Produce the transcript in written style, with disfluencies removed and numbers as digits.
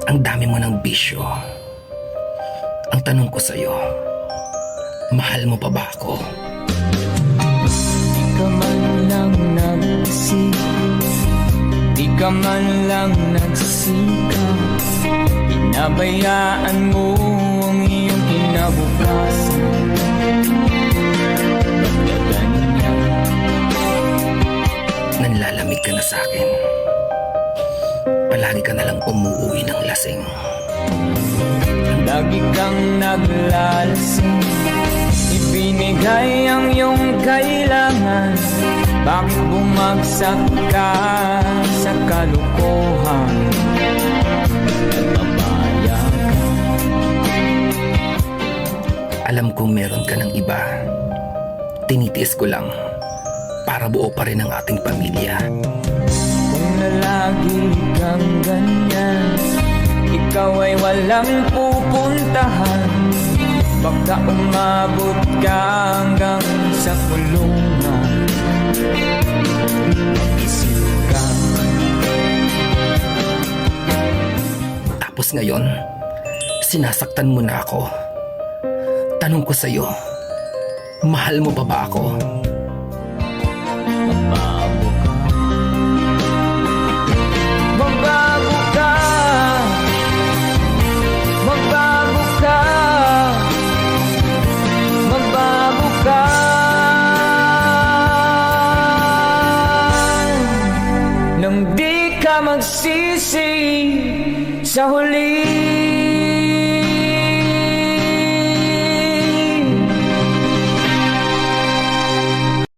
Ang dami mo ng bisyo. Ang tanong ko sa'yo, mahal mo pa ba ako? Di ka man lang nag-isip, di ka man lang nagsisikap, pinabayaan mo ang iyong kinabukasan. Nanlalamig ka na sa'kin. Palagi ka nalang umuwi ng lasing. Lagi kang naglalasing, ibinigay ang iyong kailangan. Bakit bumagsak ka sa kalokohan? Nagpapaya ka. Alam kong meron ka ng iba. Tinitiis ko lang para buo pa rin ang ating pamilya. Kung lalagi kang ganyan, ikaw ay walang pupuntahan. Baka umabot ka hanggang sa kulungan. Mag-isip ka. Tapos ngayon, sinasaktan mo na ako. Tanong ko sa'yo, mahal mo pa ba ako? Magbago ka. Magbago ka. Magbago ka. Magbago ka. Nang di ka magsisi sa huli.